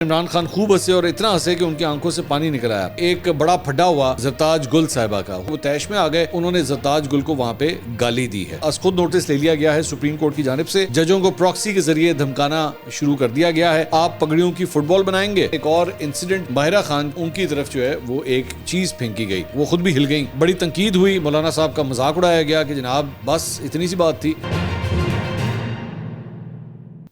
عمران خان خوب ہنسے اور اتنا ہنسے کہ ان کی آنکھوں سے پانی نکل آیا. ایک بڑا پھڈا ہوا زرتاج گل صاحبہ کا، وہ طیش میں آ گئے، انہوں نے زرتاج گل کو وہاں پہ گالی دی ہے. از خود نوٹس لے لیا گیا ہے سپریم کورٹ کی جانب سے، ججوں کو پراکسی کے ذریعے دھمکانا شروع کر دیا گیا ہے. آپ پگڑیوں کی فٹ بال بنائیں گے. ایک اور انسیڈنٹ، ماہرہ خان ان کی طرف جو ہے وہ ایک چیز پھینکی گئی، وہ خود بھی ہل گئی، بڑی تنقید ہوئی، مولانا صاحب کا مذاق اڑایا گیا کہ جناب بس اتنی سی بات تھی.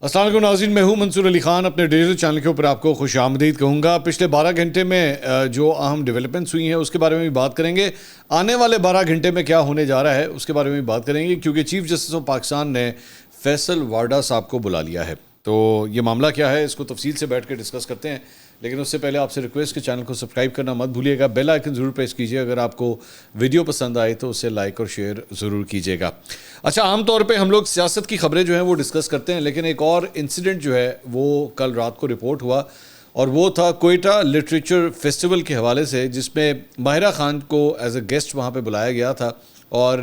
السلام علیکم ناظرین، میں ہوں منصور علی خان، اپنے ڈیجیٹل چینل کے اوپر آپ کو خوش آمدید کہوں گا. پچھلے 12 گھنٹے میں جو اہم ڈیولپمنٹس ہوئی ہیں اس کے بارے میں بھی بات کریں گے. آنے والے 12 گھنٹے میں کیا ہونے جا رہا ہے اس کے بارے میں بھی بات کریں گے، کیونکہ چیف جسٹس آف پاکستان نے فیصل وارڈا صاحب کو بلا لیا ہے. تو یہ معاملہ کیا ہے اس کو تفصیل سے بیٹھ کے ڈسکس کرتے ہیں، لیکن اس سے پہلے آپ سے ریکویسٹ کہ چینل کو سبسکرائب کرنا مت بھولیے گا، بیل آئیکن ضرور پریس کیجیے. اگر آپ کو ویڈیو پسند آئے تو اسے لائک اور شیئر ضرور کیجیے گا. اچھا، عام طور پہ ہم لوگ سیاست کی خبریں جو ہیں وہ ڈسکس کرتے ہیں، لیکن ایک اور انسیڈنٹ جو ہے وہ کل رات کو رپورٹ ہوا، اور وہ تھا کوئٹہ لٹریچر فیسٹیول کے حوالے سے، جس میں ماہرہ خان کو ایز اے گیسٹ وہاں پہ بلایا گیا تھا. اور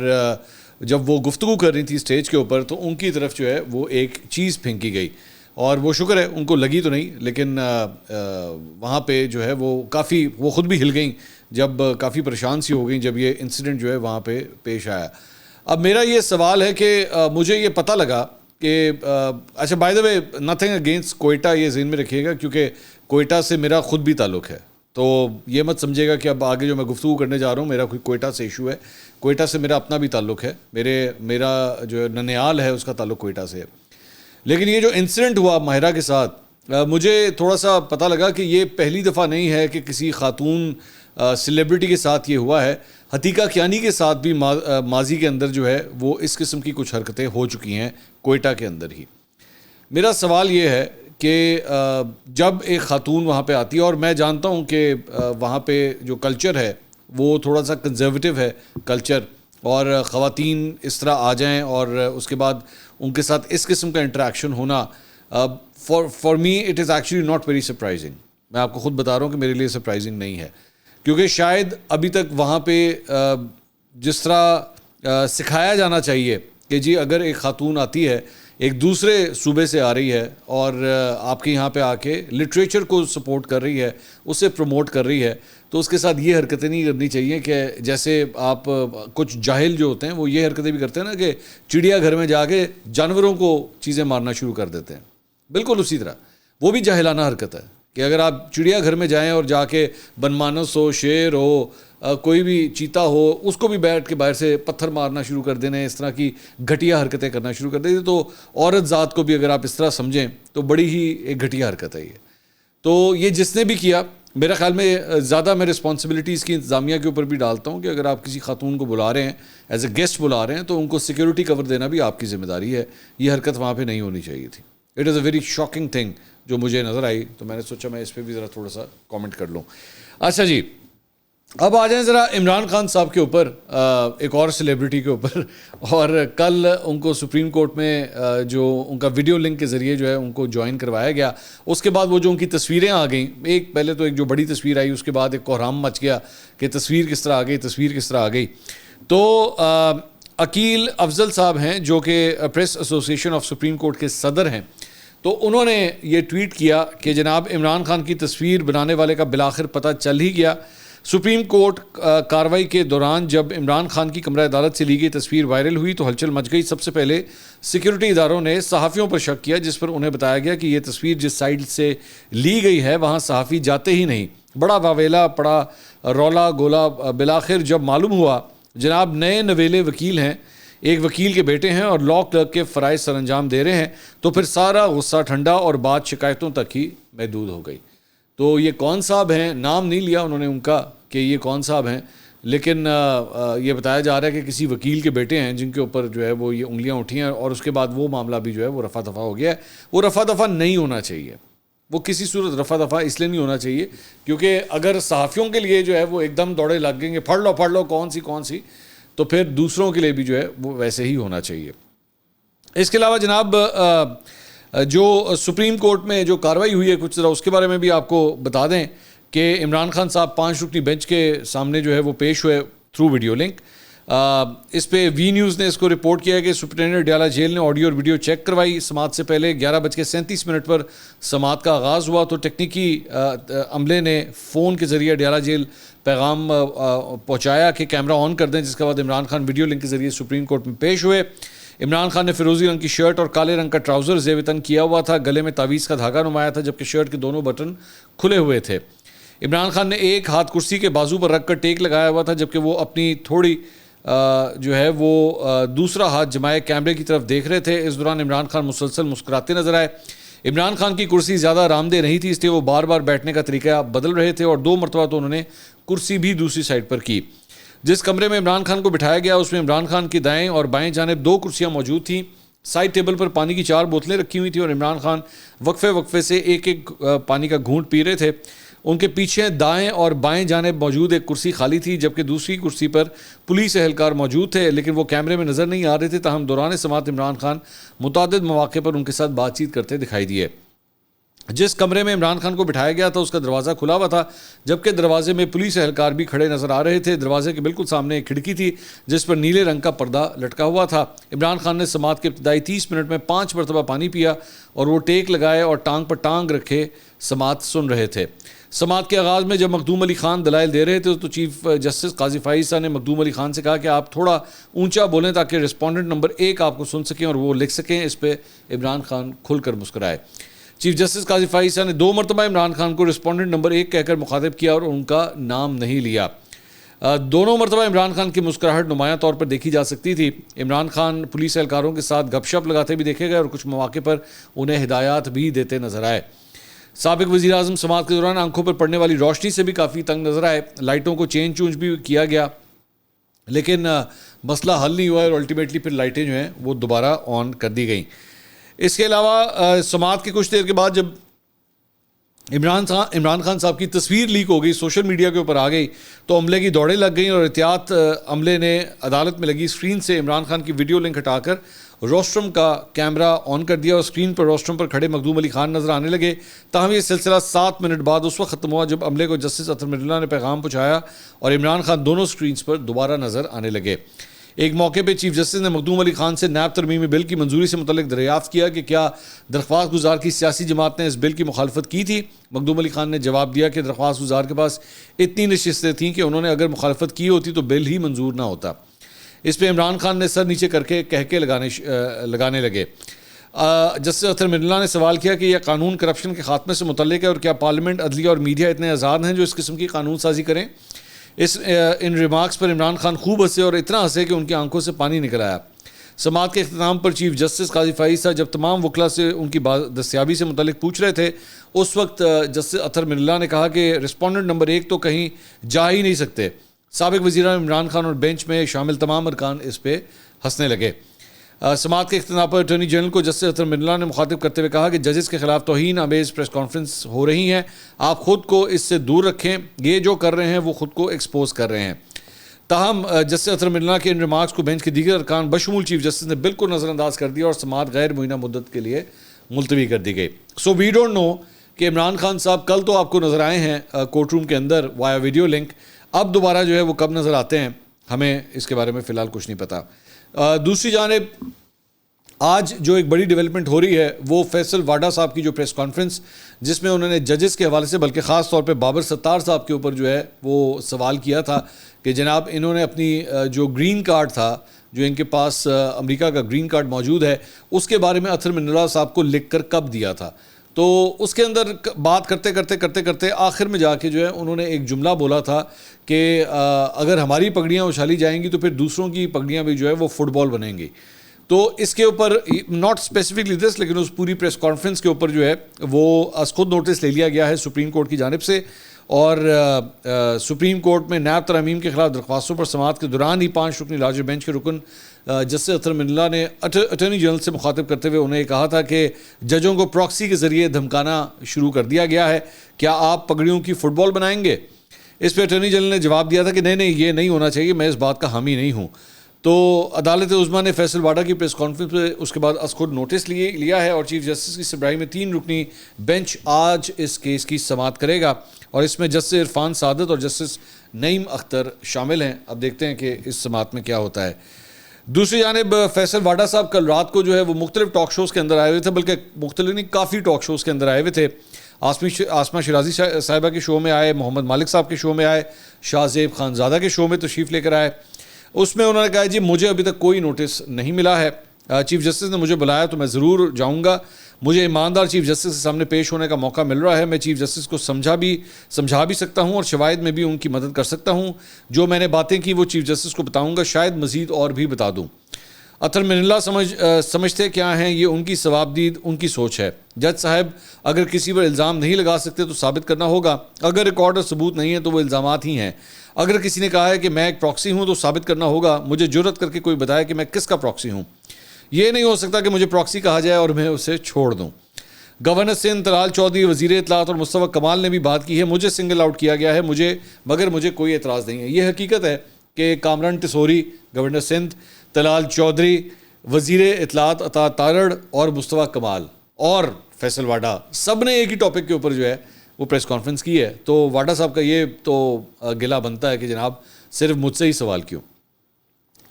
جب وہ گفتگو کر رہی تھی اسٹیج کے اوپر تو ان کی طرف جو ہے وہ ایک چیز پھینکی گئی، اور وہ شکر ہے ان کو لگی تو نہیں، لیکن وہاں پہ جو ہے وہ خود بھی ہل گئیں، جب کافی پریشان سی ہو گئیں جب یہ انسیڈنٹ جو ہے وہاں پہ پیش آیا. اب میرا یہ سوال ہے کہ مجھے یہ پتہ لگا کہ اچھا، by the way nothing against Quetta, یہ ذہن میں رکھیے گا، کیونکہ کوئٹہ سے میرا خود بھی تعلق ہے، تو یہ مت سمجھے گا کہ اب آگے جو میں گفتگو کرنے جا رہا ہوں میرا کوئی کوئٹہ سے ایشو ہے. کوئٹہ سے میرا اپنا بھی تعلق ہے، میرا جو ننیال ہے اس کا تعلق کوئٹہ سے ہے. لیکن یہ جو انسیڈنٹ ہوا ماہرہ کے ساتھ، مجھے تھوڑا سا پتہ لگا کہ یہ پہلی دفعہ نہیں ہے کہ کسی خاتون سیلیبریٹی کے ساتھ یہ ہوا ہے. حتیقہ کیانی کے ساتھ بھی ماضی کے اندر جو ہے وہ اس قسم کی کچھ حرکتیں ہو چکی ہیں کوئٹہ کے اندر ہی. میرا سوال یہ ہے کہ جب ایک خاتون وہاں پہ آتی ہے، اور میں جانتا ہوں کہ وہاں پہ جو کلچر ہے وہ تھوڑا سا کنزرویٹو ہے کلچر، اور خواتین اس طرح آ جائیں اور اس کے بعد ان کے ساتھ اس قسم کا انٹریکشن ہونا، for me it is actually not very surprising. میں آپ کو خود بتا رہا ہوں کہ میرے لیے سرپرائزنگ نہیں ہے، کیونکہ شاید ابھی تک وہاں پہ جس طرح سکھایا جانا چاہیے کہ جی اگر ایک خاتون آتی ہے، ایک دوسرے صوبے سے آ رہی ہے اور آپ کے یہاں پہ آ کے لٹریچر کو سپورٹ کر رہی ہے، اسے پروموٹ کر رہی ہے، تو اس کے ساتھ یہ حرکتیں نہیں کرنی چاہیے کہ جیسے آپ کچھ جاہل جو ہوتے ہیں وہ یہ حرکتیں بھی کرتے ہیں نا، کہ چڑیا گھر میں جا کے جانوروں کو چیزیں مارنا شروع کر دیتے ہیں. بالکل اسی طرح وہ بھی جاہلانہ حرکت ہے کہ اگر آپ چڑیا گھر میں جائیں اور جا کے بنمانس ہو، شیر ہو، کوئی بھی چیتا ہو، اس کو بھی بیٹھ کے باہر سے پتھر مارنا شروع کر دینے، اس طرح کی گھٹیا حرکتیں کرنا شروع کر دیتے، تو عورت ذات کو بھی اگر آپ اس طرح سمجھیں تو بڑی ہی ایک گھٹیا حرکت ہے یہ. تو یہ جس نے بھی کیا، میرا خیال میں زیادہ میں رسپانسبلٹی اس کی انتظامیہ کے اوپر بھی ڈالتا ہوں کہ اگر آپ کسی خاتون کو بلا رہے ہیں، ایز اے گیسٹ بلا رہے ہیں، تو ان کو سیکیورٹی کور دینا بھی آپ کی ذمہ داری ہے. یہ حرکت وہاں پہ نہیں ہونی چاہیے تھی. It is a very shocking thing جو مجھے نظر آئی، تو میں نے سوچا میں اس پہ بھی ذرا تھوڑا سا کامنٹ کر لوں. اچھا جی، اب آ جائیں ذرا عمران خان صاحب کے اوپر، ایک اور سیلیبریٹی کے اوپر. اور کل ان کو سپریم کورٹ میں جو ان کا ویڈیو لنک کے ذریعے جو ہے ان کو جوائن کروایا گیا. اس کے بعد وہ جو ان کی تصویریں آ گئیں، ایک پہلے تو ایک جو بڑی تصویر آئی، اس کے بعد ایک کوہرام مچ گیا کہ تصویر کس طرح آ گئی. تو عقیل افضل صاحب ہیں جو کہ press association of supreme court کے صدر ہیں، تو انہوں نے یہ ٹویٹ کیا کہ جناب عمران خان کی تصویر بنانے والے کا بالآخر پتہ چل ہی گیا. سپریم کورٹ کارروائی کے دوران جب عمران خان کی کمرہ عدالت سے لی گئی تصویر وائرل ہوئی تو ہلچل مچ گئی. سب سے پہلے سیکیورٹی اداروں نے صحافیوں پر شک کیا، جس پر انہیں بتایا گیا کہ یہ تصویر جس سائڈ سے لی گئی ہے وہاں صحافی جاتے ہی نہیں. بڑا واویلا پڑا، رولا گولا. بالآخر جب معلوم ہوا جناب نئے نویلے وکیل ہیں، ایک وکیل کے بیٹے ہیں اور لاء کلرک کے فرائض سر انجام دے رہے ہیں، تو پھر سارا غصہ ٹھنڈا اور بات شکایتوں تک ہی محدود ہو گئی. تو یہ کون صاحب ہیں، نام نہیں لیا انہوں نے ان کا کہ یہ کون صاحب ہیں، لیکن یہ بتایا جا رہا ہے کہ کسی وکیل کے بیٹے ہیں جن کے اوپر جو ہے وہ یہ انگلیاں اٹھی ہیں، اور اس کے بعد وہ معاملہ بھی جو ہے وہ رفع دفع ہو گیا ہے. وہ رفع دفع نہیں ہونا چاہیے، وہ کسی صورت رفع دفع اس لیے نہیں ہونا چاہیے کیونکہ اگر صحافیوں کے لیے جو ہے وہ ایک دم دوڑے لگ گیں گے پڑھ لو کون سی، تو پھر دوسروں کے لیے بھی جو ہے وہ ویسے ہی ہونا چاہیے. اس کے علاوہ جناب جو سپریم کورٹ میں جو کارروائی ہوئی ہے کچھ ذرا اس کے بارے میں بھی آپ کو بتا دیں کہ عمران خان صاحب 5 رکنی بینچ کے سامنے جو ہے وہ پیش ہوئے تھرو ویڈیو لنک. اس پہ وی نیوز نے اس کو رپورٹ کیا کہ سپرنٹینڈنٹ ڈیالہ جیل نے آڈیو اور ویڈیو چیک کروائی. سماعت سے پہلے 11:37 پر سماعت کا آغاز ہوا تو تکنیکی عملے نے فون کے ذریعے ڈیالہ جیل پیغام پہنچایا کہ کیمرہ آن کر دیں, جس کے بعد عمران خان ویڈیو لنک کے ذریعے سپریم کورٹ میں پیش ہوئے. عمران خان نے فیروزی رنگ کی شرٹ اور کالے رنگ کا ٹراؤزر زیب تن کیا ہوا تھا, گلے میں تعویذ کا دھاگا نمایا تھا جبکہ شرٹ کے دونوں بٹن کھلے ہوئے تھے. عمران خان نے ایک ہاتھ کرسی کے بازو پر رکھ کر ٹیک لگایا ہوا تھا جبکہ وہ اپنی تھوڑی دوسرا ہاتھ جمائے کیمرے کی طرف دیکھ رہے تھے. اس دوران عمران خان مسلسل مسکراتے نظر آئے. عمران خان کی کرسی زیادہ آرام دہ نہیں تھی, اس لیے وہ بار بار بیٹھنے کا طریقہ بدل رہے تھے اور 2 مرتبہ تو انہوں نے کرسی بھی دوسری سائڈ پر کی. جس کمرے میں عمران خان کو بٹھایا گیا اس میں عمران خان کی دائیں اور بائیں جانب 2 کرسیاں موجود تھیں. سائڈ ٹیبل پر پانی کی 4 بوتلیں رکھی ہوئی تھیں اور عمران خان وقفے سے ایک پانی کا گھونٹ پی رہے تھے. ان کے پیچھے دائیں اور بائیں جانب موجود ایک کرسی خالی تھی جبکہ دوسری کرسی پر پولیس اہلکار موجود تھے, لیکن وہ کیمرے میں نظر نہیں آ رہے تھے. تاہم دوران سماعت عمران خان متعدد مواقع پر ان کے ساتھ بات چیت کرتے دکھائی دیے. جس کمرے میں عمران خان کو بٹھایا گیا تھا اس کا دروازہ کھلا ہوا تھا جبکہ دروازے میں پولیس اہلکار بھی کھڑے نظر آ رہے تھے. دروازے کے بالکل سامنے ایک کھڑکی تھی جس پر نیلے رنگ کا پردہ لٹکا ہوا تھا. عمران خان نے سماعت کے ابتدائی 30 منٹ میں 5 مرتبہ پانی پیا اور وہ ٹیک لگائے اور ٹانگ پر ٹانگ رکھے سماعت سن رہے تھے. سماعت کے آغاز میں جب مخدوم علی خان دلائل دے رہے تھے تو چیف جسٹس قاضی فائز صاحب نے مخدوم علی خان سے کہا کہ آپ تھوڑا اونچا بولیں تاکہ رسپونڈنٹ نمبر 1 آپ کو سن سکیں اور وہ لکھ سکیں. اس پہ عمران خان کھل کر مسکرائے. چیف جسٹس قاضی فائز صاحب نے 2 مرتبہ عمران خان کو رسپونڈنٹ نمبر 1 کہہ کر مخاطب کیا اور ان کا نام نہیں لیا. دونوں مرتبہ عمران خان کی مسکراہٹ نمایاں طور پر دیکھی جا سکتی تھی. عمران خان پولیس اہلکاروں کے ساتھ گپ شپ لگاتے بھی دیکھے گئے اور کچھ مواقع پر انہیں ہدایات بھی دیتے نظر آئے. سابق وزیر اعظم سماعت کے دوران آنکھوں پر پڑنے والی روشنی سے بھی کافی تنگ نظر آئے. لائٹوں کو چونج بھی کیا گیا لیکن مسئلہ حل نہیں ہوا اور الٹیمیٹلی پھر لائٹیں جو ہیں وہ دوبارہ آن کر دی گئیں. اس کے علاوہ سماعت کے کچھ دیر کے بعد جب عمران خان صاحب کی تصویر لیک ہو گئی, سوشل میڈیا کے اوپر آ گئی, تو عملے کی دوڑیں لگ گئیں اور احتیاط عملے نے عدالت میں لگی اسکرین سے عمران خان کی ویڈیو لنک ہٹا کر روسٹرم کا کیمرہ آن کر دیا اور اسکرین پر روسٹرم پر کھڑے مخدوم علی خان نظر آنے لگے. تاہم یہ سلسلہ 7 منٹ بعد اس وقت ختم ہوا جب عملے کو جسٹس اطہر میر نے پیغام پہنچایا اور عمران خان دونوں اسکرینز پر دوبارہ نظر آنے لگے. ایک موقع پہ چیف جسٹس نے مخدوم علی خان سے نیب ترمیمی بل کی منظوری سے متعلق دریافت کیا کہ کیا درخواست گزار کی سیاسی جماعت نے اس بل کی مخالفت کی تھی. مخدوم علی خان نے جواب دیا کہ درخواست گزار کے پاس اتنی نشستیں تھیں کہ انہوں نے اگر مخالفت کی ہوتی تو بل ہی منظور نہ ہوتا. اس پہ عمران خان نے سر نیچے کر کے کہکے لگانے لگے. جسٹس اطہر میر نے سوال کیا کہ یہ قانون کرپشن کے خاتمے سے متعلق ہے اور کیا پارلیمنٹ, عدلیہ اور میڈیا اتنے آزاد ہیں جو اس قسم کی قانون سازی کریں. ان ریمارکس پر عمران خان خوب ہنسے اور اتنا ہنسے کہ ان کی آنکھوں سے پانی نکل آیا. سماعت کے اختتام پر چیف جسٹس قاضی فائز صاحب جب تمام وکلاء سے ان کی دستیابی سے متعلق پوچھ رہے تھے اس وقت جسٹس اطہر میر نے کہا کہ رسپونڈنٹ نمبر 1 تو کہیں جا ہی نہیں سکتے. سابق وزیر عمران خان اور بینچ میں شامل تمام ارکان اس پہ ہنسنے لگے. سماعت کے اختتام پر اٹارنی جنرل کو جسٹس اطہر میر نے مخاطب کرتے ہوئے کہا کہ ججز کے خلاف توہین آمیز پریس کانفرنس ہو رہی ہیں, آپ خود کو اس سے دور رکھیں, یہ جو کر رہے ہیں وہ خود کو ایکسپوز کر رہے ہیں. تاہم جسٹس اطہر میر کے ان ریمارکس کو بینچ کے دیگر ارکان بشمول چیف جسٹس نے بالکل نظر انداز کر دیا اور سماعت غیر معینہ مدت کے لیے ملتوی کر دی گئی. سو وی ڈونٹ نو کہ عمران خان صاحب کل تو آپ کو نظر آئے ہیں کورٹ روم کے اندر وایا ویڈیو لنک, اب دوبارہ جو ہے وہ کب نظر آتے ہیں ہمیں اس کے بارے میں فی الحال کچھ نہیں پتا. دوسری جانب آج جو ایک بڑی ڈیولپمنٹ ہو رہی ہے وہ فیصل واڈا صاحب کی جو پریس کانفرنس جس میں انہوں نے ججز کے حوالے سے بلکہ خاص طور پہ بابر ستار صاحب کے اوپر جو ہے وہ سوال کیا تھا کہ جناب انہوں نے اپنی جو گرین کارڈ تھا جو ان کے پاس امریکہ کا گرین کارڈ موجود ہے اس کے بارے میں اطہر میر صاحب کو لکھ کر کب دیا تھا. تو اس کے اندر بات کرتے آخر میں جا کے جو ہے انہوں نے ایک جملہ بولا تھا کہ اگر ہماری پگڑیاں اچھالی جائیں گی تو پھر دوسروں کی پگڑیاں بھی جو ہے وہ فٹ بال بنیں گی. تو اس کے اوپر ناٹ اسپیسیفکلی دس لیکن اس پوری پریس کانفرنس کے اوپر جو ہے وہ از خود نوٹس لے لیا گیا ہے سپریم کورٹ کی جانب سے اور سپریم کورٹ میں نیب ترامیم کے خلاف درخواستوں پر سماعت کے دوران ہی 5 رکنی لارجر بینچ کے رکن جسٹس اطہر میر نے اٹارنی جنرل سے مخاطب کرتے ہوئے انہیں کہا تھا کہ ججوں کو پراکسی کے ذریعے دھمکانا شروع کر دیا گیا ہے, کیا آپ پگڑیوں کی فٹ بال بنائیں گے. اس پہ اٹارنی جنرل نے جواب دیا تھا کہ نہیں یہ نہیں ہونا چاہیے, میں اس بات کا حامی نہیں ہوں. تو عدالت عظمیٰ نے فیصل واڈا کی پریس کانفرنس میں اس کے بعد از خود نوٹس لیا ہے اور چیف جسٹس کی سربراہی میں 3 رکنی بینچ آج اس کیس کی سماعت کرے گا اور اس میں جسٹس عرفان سعادت اور جسٹس نعیم اختر شامل ہیں. اب دیکھتے ہیں کہ اس سماعت میں کیا ہوتا ہے. دوسری جانب فیصل واڈا صاحب کل رات کو جو ہے وہ مختلف ٹاک شوز کے اندر آئے ہوئے تھے, بلکہ مختلف نہیں کافی ٹاک شوز کے اندر آئے ہوئے تھے. آسمہ شیرازی صاحبہ کے شو میں آئے, محمد مالک صاحب کے شو میں آئے, شاہ زیب خانزادہ کے شو میں تشریف لے کر آئے. اس میں انہوں نے کہا جی مجھے ابھی تک کوئی نوٹس نہیں ملا ہے, چیف جسٹس نے مجھے بلایا تو میں ضرور جاؤں گا, مجھے ایماندار چیف جسٹس کے سامنے پیش ہونے کا موقع مل رہا ہے, میں چیف جسٹس کو سمجھا بھی سکتا ہوں اور شواہد میں بھی ان کی مدد کر سکتا ہوں, جو میں نے باتیں کی وہ چیف جسٹس کو بتاؤں گا, شاید مزید اور بھی بتا دوں. اطہر من اللہ سمجھتے کیا ہیں, یہ ان کی ثوابدید ان کی سوچ ہے. جج صاحب اگر کسی پر الزام نہیں لگا سکتے تو ثابت کرنا ہوگا, اگر ریکارڈ اور ثبوت نہیں ہے تو وہ الزامات ہی ہیں. اگر کسی نے کہا ہے کہ میں ایک پراکسی ہوں تو ثابت کرنا ہوگا, مجھے جرت کر کے کوئی بتائے کہ میں کس کا پراکسی ہوں. یہ نہیں ہو سکتا کہ مجھے پراکسی کہا جائے اور میں اسے چھوڑ دوں. گورنر سندھ طلال چودھری, وزیر اطلاعات اور مصطفیٰ کمال نے بھی بات کی ہے, مجھے سنگل آؤٹ کیا گیا ہے مگر مجھے کوئی اعتراض نہیں ہے. یہ حقیقت ہے کہ کامران ٹسوری, گورنر سندھ طلال چودھری, وزیر اطلاعات عطا تارڑ اور مصطفیٰ کمال اور فیصل واڈا سب نے ایک ہی ٹاپک کے اوپر جو ہے وہ پریس کانفرنس کی ہے. تو واڈا صاحب کا یہ تو گلہ بنتا ہے کہ جناب صرف مجھ سے ہی سوال کیوں.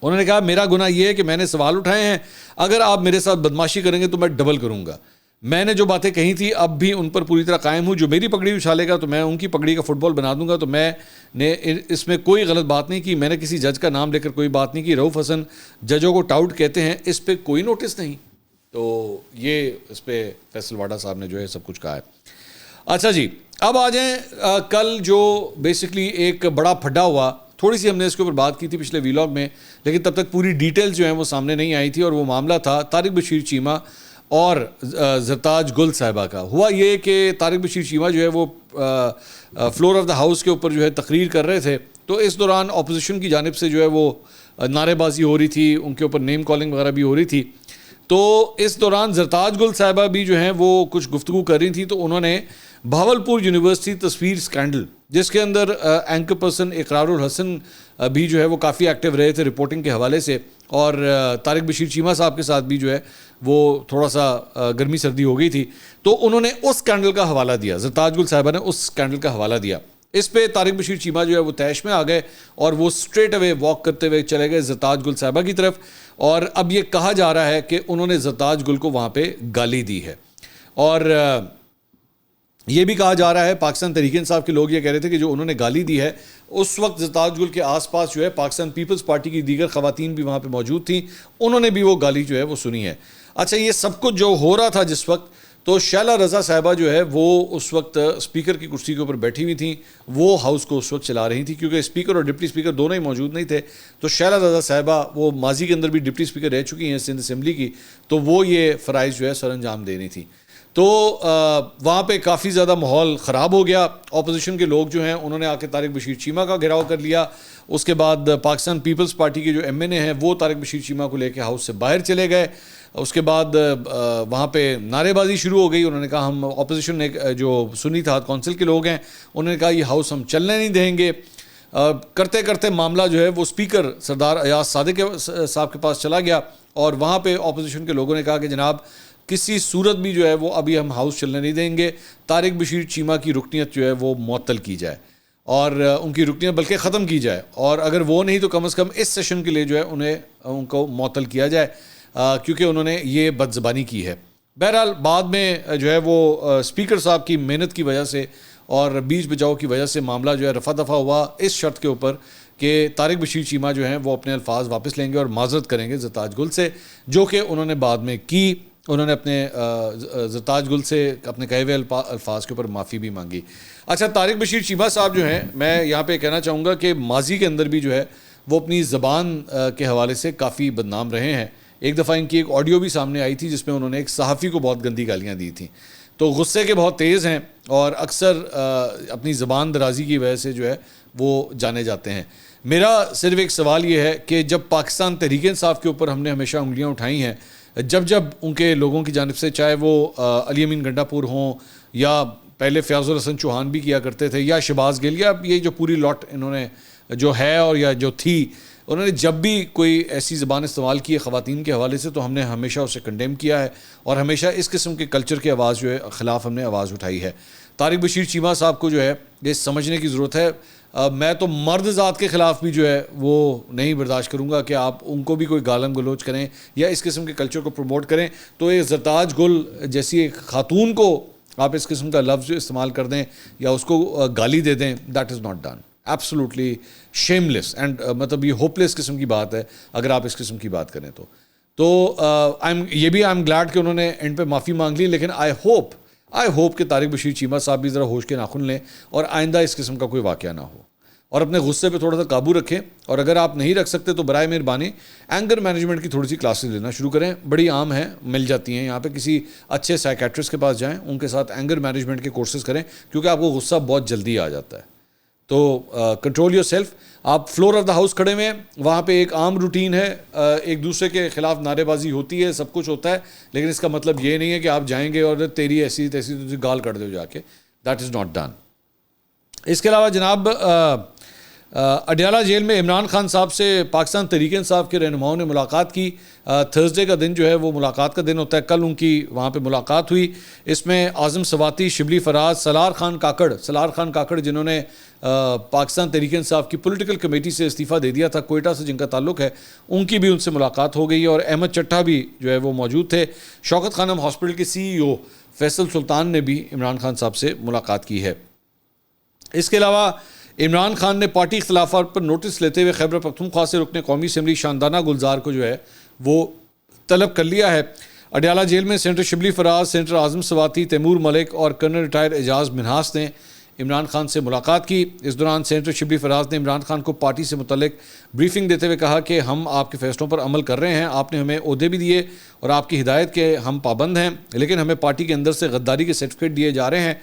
انہوں نے کہا میرا گناہ یہ ہے کہ میں نے سوال اٹھائے ہیں, اگر آپ میرے ساتھ بدماشی کریں گے تو میں ڈبل کروں گا. میں نے جو باتیں کہی تھی اب بھی ان پر پوری طرح قائم ہوں, جو میری پگڑی اچھالے گا تو میں ان کی پگڑی کا فٹ بال بنا دوں گا. تو میں نے اس میں کوئی غلط بات نہیں کی, میں نے کسی جج کا نام لے کر کوئی بات نہیں کی. رؤف حسن ججوں کو ٹاؤٹ کہتے ہیں, اس پہ کوئی نوٹس نہیں. تو یہ اس پہ فیصل واڈا صاحب نے جو ہے سب کچھ کہا ہے. اچھا جی, اب آ جائیں کل جو بیسکلی ایک بڑا پھڈا ہوا, تھوڑی سی ہم نے اس کے اوپر بات کی تھی پچھلے ویلاگ میں, لیکن تب تک پوری ڈیٹیل جو ہیں وہ سامنے نہیں آئی تھی, اور وہ معاملہ تھا طارق بشیر چیمہ اور زرتاج گل صاحبہ کا. ہوا یہ کہ طارق بشیر چیمہ جو ہے وہ فلور آف دا ہاؤس کے اوپر جو ہے تقریر کر رہے تھے, تو اس دوران اپوزیشن کی جانب سے جو ہے وہ نعرے بازی ہو رہی تھی, ان کے اوپر نیم کالنگ وغیرہ بھی ہو رہی تھی. تو اس دوران زرتاج گل صاحبہ بھی جو ہیں وہ کچھ گفتگو کر رہی تھیں, تو انہوں نے بھاولپور یونیورسٹی تصویر سکینڈل, جس کے اندر اینکر پرسن اقرار الحسن بھی جو ہے وہ کافی ایکٹیو رہے تھے رپورٹنگ کے حوالے سے, اور طارق بشیر چیمہ صاحب کے ساتھ بھی جو ہے وہ تھوڑا سا گرمی سردی ہو گئی تھی, تو انہوں نے اس سکینڈل کا حوالہ دیا, زرتاج گل صاحبہ نے اس سکینڈل کا حوالہ دیا. اس پہ طارق بشیر چیمہ جو ہے وہ طیش میں آ گئے اور وہ اسٹریٹ اوے واک کرتے ہوئے چلے گئے زرتاج گل صاحبہ کی طرف, اور اب یہ کہا جا رہا ہے کہ انہوں نے زرتاج گل کو وہاں پہ گالی دی ہے. اور یہ بھی کہا جا رہا ہے, پاکستان تحریک انصاف کے لوگ یہ کہہ رہے تھے کہ جو انہوں نے گالی دی ہے اس وقت زرتاج گل کے آس پاس جو ہے پاکستان پیپلز پارٹی کی دیگر خواتین بھی وہاں پہ موجود تھیں, انہوں نے بھی وہ گالی جو ہے وہ سنی ہے. اچھا, یہ سب کچھ جو ہو رہا تھا جس وقت, تو شیلہ رضا صاحبہ جو ہے وہ اس وقت اسپیکر کی کرسی کے اوپر بیٹھی ہوئی تھیں, وہ ہاؤس کو اس وقت چلا رہی تھیں, کیونکہ اسپیکر اور ڈپٹی اسپیکر دونوں ہی موجود نہیں تھے. تو شیلہ رضا صاحبہ وہ ماضی کے اندر بھی ڈپٹی اسپیکر رہ چکی ہیں سندھ اسمبلی کی, تو وہ یہ فرائض جو ہے سر انجام دے رہی تھیں. تو وہاں پہ کافی زیادہ ماحول خراب ہو گیا. اپوزیشن کے لوگ جو ہیں انہوں نے آ کے طارق بشیر چیمہ کا گھیراؤ کر لیا. اس کے بعد پاکستان پیپلز پارٹی کے جو ایم این اے ہیں وہ طارق بشیر چیمہ کو لے کے ہاؤس سے باہر چلے گئے. اس کے بعد وہاں پہ نعرے بازی شروع ہو گئی. انہوں نے کہا ہم اپوزیشن نے جو سنی تھا کونسل کے لوگ ہیں, انہوں نے کہا یہ ہاؤس ہم چلنے نہیں دیں گے. کرتے کرتے معاملہ جو ہے وہ اسپیکر سردار ایاز صادق صاحب کے پاس چلا گیا, اور وہاں پہ اپوزیشن کے لوگوں نے کہا کہ جناب کسی صورت بھی جو ہے وہ ابھی ہم ہاؤس چلنے نہیں دیں گے, طارق بشیر چیمہ کی رکنیت جو ہے وہ معطل کی جائے, اور ان کی رکنیت بلکہ ختم کی جائے, اور اگر وہ نہیں تو کم از کم اس سیشن کے لیے جو ہے ان کو معطل کیا جائے, کیونکہ انہوں نے یہ بد زبانی کی ہے. بہرحال بعد میں جو ہے وہ اسپیکر صاحب کی محنت کی وجہ سے اور بیچ بچاؤ کی وجہ سے معاملہ جو ہے رفع دفع ہوا, اس شرط کے اوپر کہ طارق بشیر چیمہ جو ہیں وہ اپنے الفاظ واپس لیں گے اور معذرت کریں گے زرتاج گل سے, جو کہ انہوں نے بعد میں کی. انہوں نے اپنے زرتاج گل سے اپنے کہے ہوئے الفاظ کے اوپر معافی بھی مانگی. اچھا, طارق بشیر چیمہ صاحب جو ہیں, میں یہاں پہ کہنا چاہوں گا کہ ماضی کے اندر بھی جو ہے وہ اپنی زبان کے حوالے سے کافی بدنام رہے ہیں. ایک دفعہ ان کی ایک آڈیو بھی سامنے آئی تھی جس میں انہوں نے ایک صحافی کو بہت گندی گالیاں دی تھیں. تو غصے کے بہت تیز ہیں اور اکثر اپنی زبان درازی کی وجہ سے جو ہے وہ جانے جاتے ہیں. میرا صرف ایک سوال یہ ہے کہ جب پاکستان تحریک انصاف کے اوپر ہم نے ہمیشہ انگلیاں اٹھائی ہیں, جب ان کے لوگوں کی جانب سے, چاہے وہ علی امین گنڈا پور ہوں یا پہلے فیاض الحسن چوہان بھی کیا کرتے تھے یا شہباز گل, یا یہ جو پوری لاٹ انہوں نے جو ہے اور یا جو تھی, انہوں نے جب بھی کوئی ایسی زبان استعمال کی ہے خواتین کے حوالے سے تو ہم نے ہمیشہ اسے کنڈیم کیا ہے, اور ہمیشہ اس قسم کے کلچر کے آواز جو ہے خلاف ہم نے آواز اٹھائی ہے. طارق بشیر چیمہ صاحب کو جو ہے یہ سمجھنے کی ضرورت ہے. میں تو مرد ذات کے خلاف بھی جو ہے وہ نہیں برداشت کروں گا کہ آپ ان کو بھی کوئی گالم گلوچ کریں یا اس قسم کے کلچر کو پروموٹ کریں. تو یہ زرتاج گل جیسی ایک خاتون کو آپ اس قسم کا لفظ استعمال کر دیں یا اس کو گالی دے دیں, that is not done. Absolutely shameless and مطلب یہ ہوپ لیس قسم کی بات ہے اگر آپ اس قسم کی بات کریں تو آئی ایم گلیڈ کہ انہوں نے اینڈ پہ معافی مانگ لی. لیکن آئی ہوپ کہ طارق بشیر چیمہ صاحب بھی ذرا ہوش کے ناخن لیں اور آئندہ اس قسم کا کوئی واقعہ نہ ہو اور اپنے غصے پہ تھوڑا سا قابو رکھیں. اور اگر آپ نہیں رکھ سکتے تو برائے مہربانی اینگر مینجمنٹ کی تھوڑی سی کلاسز لینا شروع کریں. بڑی عام ہیں, مل جاتی ہیں یہاں پہ. کسی اچھے سائیکیٹرسٹ کے پاس جائیں, ان کے ساتھ اینگر مینجمنٹ کے کورسز کریں کیونکہ آپ کو غصہ بہت جلدی آ جاتا ہے. تو کنٹرول یور سیلف. آپ فلور آف دا ہاؤس کھڑے ہوئے ہیں, وہاں پہ ایک عام روٹین ہے, ایک دوسرے کے خلاف نعرے بازی ہوتی ہے, سب کچھ ہوتا ہے, لیکن اس کا مطلب یہ نہیں ہے کہ آپ جائیں گے اور تیری ایسی تیسی تجھے گال کر دو جا کے. That is not done. اس کے علاوہ جناب اڈیالہ جیل میں عمران خان صاحب سے پاکستان تحریک انصاف کے رہنماؤں نے ملاقات کی. تھرسڈے کا دن جو ہے وہ ملاقات کا دن ہوتا ہے. کل ان کی وہاں پہ ملاقات ہوئی. اس میں اعظم سواتی, شبلی فراز, سلار خان کاکڑ جنہوں نے پاکستان تحریک انصاف کی پولیٹیکل کمیٹی سے استعفیٰ دے دیا تھا, کوئٹہ سے جن کا تعلق ہے, ان کی بھی ان سے ملاقات ہو گئی. اور احمد چٹھا بھی جو ہے وہ موجود تھے. شوکت خانم ہاسپٹل کے CEO فیصل سلطان نے بھی عمران خان صاحب سے ملاقات کی ہے. اس کے علاوہ عمران خان نے پارٹی اختلافات پر نوٹس لیتے ہوئے خیبر پختونخوا سے رکن قومی اسمبلی شاندانہ گلزار کو جو ہے وہ طلب کر لیا ہے. اڈیالہ جیل میں سینیٹر شبلی فراز, سینیٹر اعظم سواتی, تیمور ملک اور کرنل ریٹائر اعجاز منہاس نے عمران خان سے ملاقات کی. اس دوران سینیٹر شبلی فراز نے عمران خان کو پارٹی سے متعلق بریفنگ دیتے ہوئے کہا کہ ہم آپ کے فیصلوں پر عمل کر رہے ہیں, آپ نے ہمیں عہدے بھی دیے اور آپ کی ہدایت کے ہم پابند ہیں, لیکن ہمیں پارٹی کے اندر سے غداری کے سرٹیفکیٹ دیے جا رہے ہیں.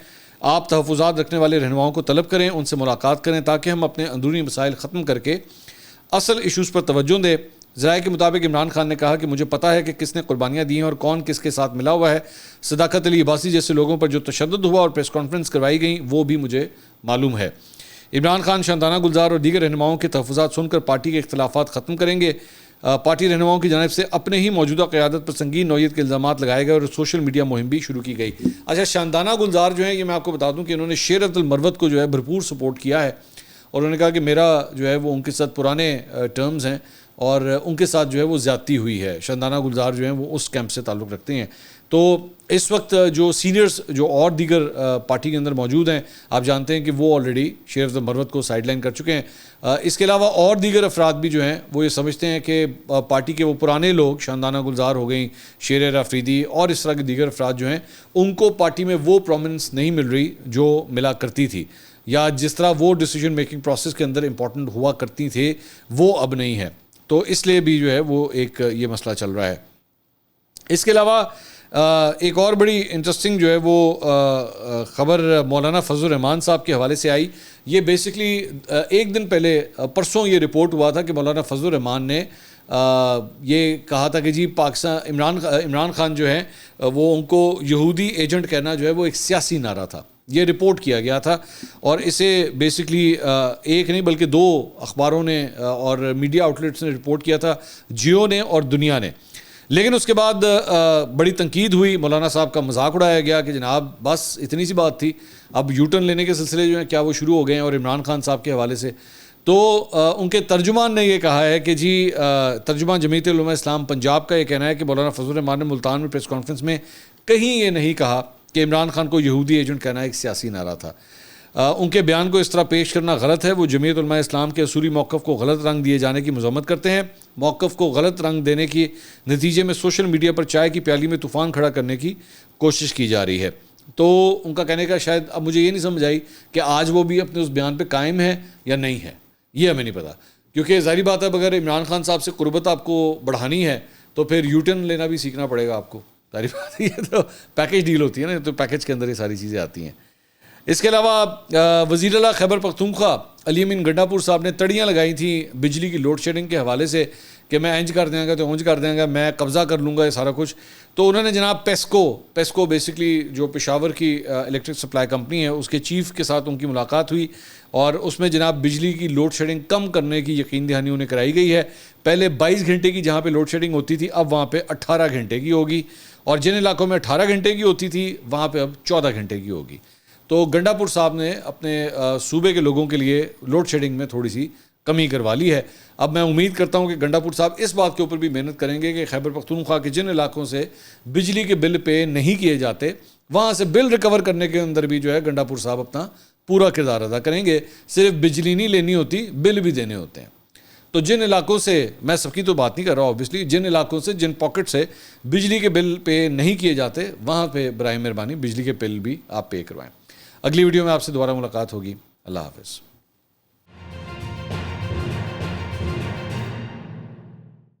آپ تحفظات رکھنے والے رہنماؤں کو طلب کریں, ان سے ملاقات کریں تاکہ ہم اپنے اندرونی مسائل ختم کر کے اصل ایشوز پر توجہ دیں. ذرائع کے مطابق عمران خان نے کہا کہ مجھے پتہ ہے کہ کس نے قربانیاں دی ہیں اور کون کس کے ساتھ ملا ہوا ہے. صداقت علی عباسی جیسے لوگوں پر جو تشدد ہوا اور پریس کانفرنس کروائی گئیں وہ بھی مجھے معلوم ہے. عمران خان شاندانہ گلزار اور دیگر رہنماؤں کے تحفظات سن کر پارٹی کے اختلافات ختم کریں گے. پارٹی رہنماؤں کی جانب سے اپنے ہی موجودہ قیادت پر سنگین نوعیت کے الزامات لگائے گئے اور سوشل میڈیا مہم بھی شروع کی گئی. اچھا, شاندانہ گلزار جو ہیں یہ میں آپ کو بتا دوں کہ انہوں نے شیر عبد المروت کو جو ہے بھرپور سپورٹ کیا ہے اور انہوں نے کہا کہ میرا جو ہے وہ ان کے ساتھ پرانے ٹرمز ہیں اور ان کے ساتھ جو ہے وہ زیادتی ہوئی ہے. شاندانہ گلزار جو ہیں وہ اس کیمپ سے تعلق رکھتے ہیں. تو اس وقت جو سینئرز جو اور دیگر پارٹی کے اندر موجود ہیں, آپ جانتے ہیں کہ وہ آلریڈی شیر عبد المروت کو سائیڈ لائن کر چکے ہیں. اس کے علاوہ اور دیگر افراد بھی جو ہیں وہ یہ سمجھتے ہیں کہ پارٹی کے وہ پرانے لوگ, شاندانہ گلزار ہو گئیں, شیر افریدی اور اس طرح کے دیگر افراد جو ہیں, ان کو پارٹی میں وہ پرومیننس نہیں مل رہی جو ملا کرتی تھی, یا جس طرح وہ ڈیسیجن میکنگ پروسیس کے اندر امپورٹنٹ ہوا کرتی تھے وہ اب نہیں ہے. تو اس لیے بھی جو ہے وہ ایک یہ مسئلہ چل رہا ہے. اس کے علاوہ ایک اور بڑی انٹرسٹنگ جو ہے وہ خبر مولانا فضل الرحمان صاحب کے حوالے سے آئی. یہ بیسکلی ایک دن پہلے پرسوں یہ رپورٹ ہوا تھا کہ مولانا فضل الرحمان نے یہ کہا تھا کہ جی پاکستان عمران خان جو ہے وہ ان کو یہودی ایجنٹ کہنا جو ہے وہ ایک سیاسی نعرہ تھا. یہ رپورٹ کیا گیا تھا اور اسے بیسکلی ایک نہیں بلکہ 2 اخباروں نے اور میڈیا آؤٹلیٹس نے رپورٹ کیا تھا, جیو نے اور دنیا نے. لیکن اس کے بعد بڑی تنقید ہوئی, مولانا صاحب کا مذاق اڑایا گیا کہ جناب بس اتنی سی بات تھی, اب یو ٹرن لینے کے سلسلے جو ہیں کیا وہ شروع ہو گئے ہیں. اور عمران خان صاحب کے حوالے سے تو ان کے ترجمان نے یہ کہا ہے کہ جی ترجمان جمعیت علماء اسلام پنجاب کا یہ کہنا ہے کہ مولانا فضل الرحمان نے ملتان میں پریس کانفرنس میں کہیں یہ نہیں کہا کہ عمران خان کو یہودی ایجنٹ کہنا ایک سیاسی نعرہ تھا. ان کے بیان کو اس طرح پیش کرنا غلط ہے. وہ جمعیت علماء اسلام کے اصولی موقف کو غلط رنگ دیے جانے کی مذمت کرتے ہیں. موقف کو غلط رنگ دینے کی نتیجے میں سوشل میڈیا پر چائے کی پیالی میں طوفان کھڑا کرنے کی کوشش کی جا رہی ہے. تو ان کا کہنے کا شاید اب مجھے یہ نہیں سمجھ آئی کہ آج وہ بھی اپنے اس بیان پہ قائم ہے یا نہیں ہے, یہ ہمیں نہیں پتا. کیونکہ ظاہری بات ہے اگر عمران خان صاحب سے قربت آپ کو بڑھانی ہے تو پھر یو ٹرن لینا بھی سیکھنا پڑے گا آپ کو. ظاہری بات ہے, یہ تو پیکیج ڈیل ہوتی ہے نا, تو پیکیج کے اندر یہ ساری چیزیں آتی ہیں. اس کے علاوہ وزیر اعلیٰ خیبر پختونخوا علی امین گنڈا پور صاحب نے تڑیاں لگائی تھیں بجلی کی لوڈ شیڈنگ کے حوالے سے کہ میں اینج کر دیں گا تو اونج کر دیں گا, میں قبضہ کر لوں گا یہ سارا کچھ. تو انہوں نے جناب پیسکو بیسکلی جو پشاور کی الیکٹرک سپلائی کمپنی ہے اس کے چیف کے ساتھ ان کی ملاقات ہوئی اور اس میں جناب بجلی کی لوڈ شیڈنگ کم کرنے کی یقین دہانی انہیں کرائی گئی ہے. پہلے 22 گھنٹے کی جہاں پہ لوڈ شیڈنگ ہوتی تھی اب وہاں پہ 18 گھنٹے کی ہوگی, اور جن علاقوں میں 18 گھنٹے کی ہوتی تھی وہاں پہ اب 14 گھنٹے کی ہوگی. تو گنڈاپور صاحب نے اپنے صوبے کے لوگوں کے لیے لوڈ شیڈنگ میں تھوڑی سی کمی کروا لی ہے. اب میں امید کرتا ہوں کہ گنڈاپور صاحب اس بات کے اوپر بھی محنت کریں گے کہ خیبر پختونخوا کے جن علاقوں سے بجلی کے بل پے نہیں کیے جاتے وہاں سے بل ریکور کرنے کے اندر بھی جو ہے گنڈاپور صاحب اپنا پورا کردار ادا کریں گے. صرف بجلی نہیں لینی ہوتی، بل بھی دینے ہوتے ہیں. تو جن علاقوں سے، میں سب کی تو بات نہیں کر رہا اوبیسلی، جن علاقوں سے، جن پاکٹ سے بجلی کے بل پے نہیں کیے جاتے وہاں پہ برائے مہربانی بجلی کے بل بھی آپ پے کروائیں. اگلی ویڈیو میں آپ سے دوبارہ ملاقات ہوگی. اللہ حافظ.